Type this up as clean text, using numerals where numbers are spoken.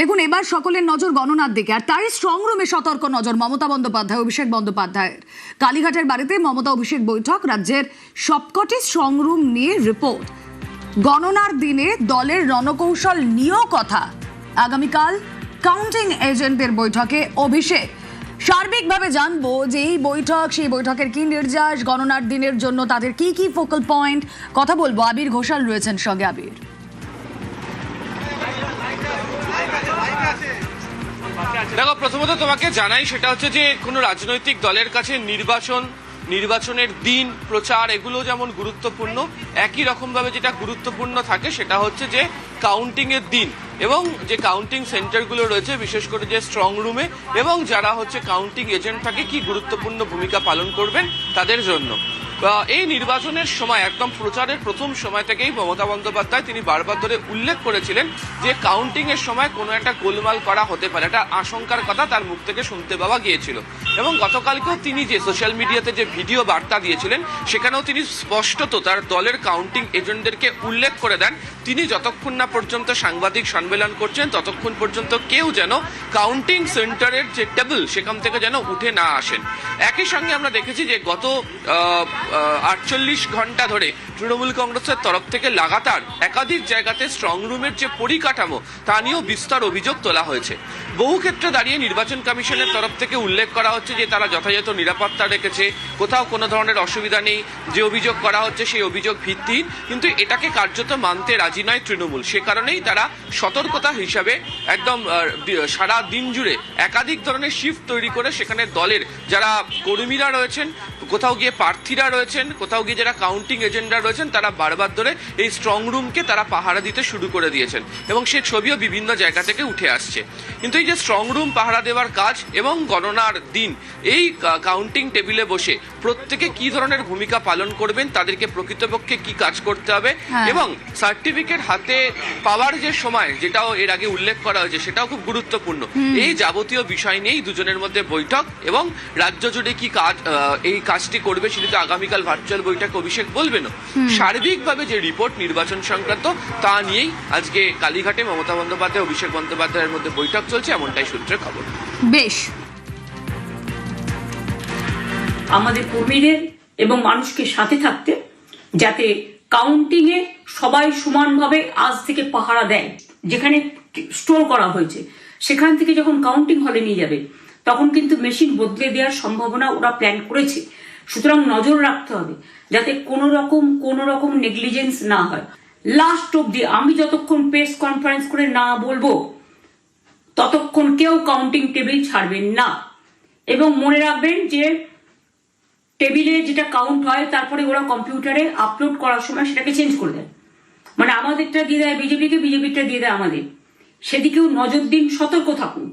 দেখুন, এবার সকলের নজর গণনার দিকে, আর তারই স্ট্রং রুমে সতর্ক নজর মমতা বন্দ্যোপাধ্যায়, অভিষেক বন্দ্যোপাধ্যায়ের। কালীঘাটের বাড়িতে মমতা অভিষেক বৈঠক, রাজ্যের সবকটি স্ট্রং রুম নিয়ে রিপোর্ট। গণনার দিনে দলের রণকৌশল নিয়েও কথা। আগামীকাল কাউন্টিং এজেন্টদের বৈঠকে অভিষেক। সার্বিকভাবে জানবো যে এই বৈঠক, সেই বৈঠকের কি নির্যাস, গণনার দিনের জন্য তাদের কি কি ফোকাল পয়েন্ট, কথা বলবো। আবির ঘোষাল রয়েছেন সঙ্গে। আবির, দেখো, প্রথমত তোমাকে জানাই সেটা হচ্ছে যে কোনো রাজনৈতিক দলের কাছে নির্বাচনের দিন, প্রচার এগুলো যেমন গুরুত্বপূর্ণ, একই রকমভাবে যেটা গুরুত্বপূর্ণ থাকে সেটা হচ্ছে যে কাউন্টিং এর দিন এবং যে কাউন্টিং সেন্টারগুলো রয়েছে, বিশেষ করে যে স্ট্রং রুমে এবং যারা হচ্ছে কাউন্টিং এজেন্ট থাকে, কি গুরুত্বপূর্ণ ভূমিকা পালন করবেন তাদের জন্য। এই নির্বাচনের সময় একদম প্রচারের প্রথম সময় থেকেই মমতা বন্দ্যোপাধ্যায় তিনি বারবার ধরে উল্লেখ করেছিলেন যে কাউন্টিং এর সময় কোনো একটা গোলমাল করা হতে পারে, একটা আশঙ্কার কথা তার মুখ থেকে শুনতে পাওয়া গিয়েছিল। এবং গতকালকেও তিনি যে সোশ্যাল মিডিয়াতে যে ভিডিও বার্তা দিয়েছিলেন সেখানেও তিনি স্পষ্টত তার দলের কাউন্টিং এজেন্টদেরকে উল্লেখ করে দেন তিনি যতক্ষণ না পর্যন্ত সাংবাদিক সম্মেলন করছেন ততক্ষণ পর্যন্ত কেউ যেন কাউন্টিং সেন্টারের যে টেবিল সেখান থেকে যেন উঠে না আসেন। একই সঙ্গে আমরা দেখেছি যে গত 48 ঘন্টা ধরে তৃণমূল কংগ্রেসের তরফ থেকে লাগাতার একাধিক জায়গাতে স্ট্রং রুমের যে পরিকাঠামো তা নিয়েও বিস্তর অভিযোগ তোলা হয়েছে। বহু ক্ষেত্রে দাঁড়িয়ে নির্বাচন কমিশনের তরফ থেকে উল্লেখ করা হচ্ছে যে তারা যথাযথ নিরাপত্তা রেখেছে, কোথাও কোনো ধরনের অসুবিধা নেই, যে অভিযোগ করা হচ্ছে সেই অভিযোগ ভিত্তিহীন, কিন্তু এটাকে কার্যত মানতে রাজি নয় তৃণমূল। সে কারণেই তারা সতর্কতা হিসাবে একদম সারা দিন জুড়ে একাধিক ধরনের শিফট তৈরি করে সেখানে দলের যারা কর্মীরা রয়েছেন, কোথাও গিয়ে প্রার্থীরা রয়েছেন, কোথাও গিয়ে যারা কাউন্টিং এজেন্টরা রয়েছেন, তারা বারবার ধরে এই স্ট্রং রুমকে তারা পাহারা দিতে শুরু করে দিয়েছেন এবং সে ছবিও বিভিন্ন জায়গা থেকে উঠে আসছে। কিন্তু এই যে স্ট্রং রুম পাহারা দেওয়ার কাজ এবং গণনার দিন এই কাউন্টিং টেবিলে বসে প্রত্যেকে কি ধরনের ভূমিকা পালন করবেন, তাদেরকে প্রকৃতপক্ষে কি কাজ করতে হবে এবং সার্টিফিকেট হাতে পাওয়ার যে সময়, যেটাও এর আগে উল্লেখ করা হয়েছে, সেটাও খুব গুরুত্বপূর্ণ। এই যাবতীয় বিষয় নিয়েই দুজনের মধ্যে বৈঠক এবং রাজ্য জুড়ে কি কাজ এই কাজটি করবে সেটি তো আগামীকাল ভার্চুয়াল বৈঠক অভিষেক বলবেন। সার্বিকভাবে যে রিপোর্ট নির্বাচন সংক্রান্ত তা নিয়েই আজকে কালীঘাটে মমতা বন্দ্যোপাধ্যায়, অভিষেক বন্দ্যোপাধ্যায়ের মধ্যে বৈঠক চলছে, এমনটাই সূত্রের খবর। বেশ, আমাদের কর্মীদের এবং মানুষকে সাথে থাকতে, যাতে কাউন্টিং এ সবাই সমানভাবে আজ থেকে পাহারা দেয়। যেখানে স্টোর করা হয়েছে সেখান থেকে যখন কাউন্টিং হলে নিয়ে যাবে তখন কিন্তু মেশিন বদলে দেওয়ার সম্ভাবনা ওরা প্ল্যান করেছে। সুতরাং নজর রাখতে হবে যাতে কোনো রকম নেগলিজেন্স না হয়। লাস্ট অব্দি আমি যতক্ষণ প্রেস কনফারেন্স করে না বলবো ততক্ষণ কেউ কাউন্টিং টেবিল ছাড়বেন না। এবং মনে রাখবেন যে টেবিলে যেটা কাউন্ট হয় তারপরে ওরা কম্পিউটারে আপলোড করার সময় সেটাকে চেঞ্জ করে দেয়, মানে আমাদেরটা দিয়ে দেয় বিজেপিকে, বিজেপিটা দিয়ে দেয় আমাদের। সেদিকেও নজর দিন, সতর্ক থাকুন।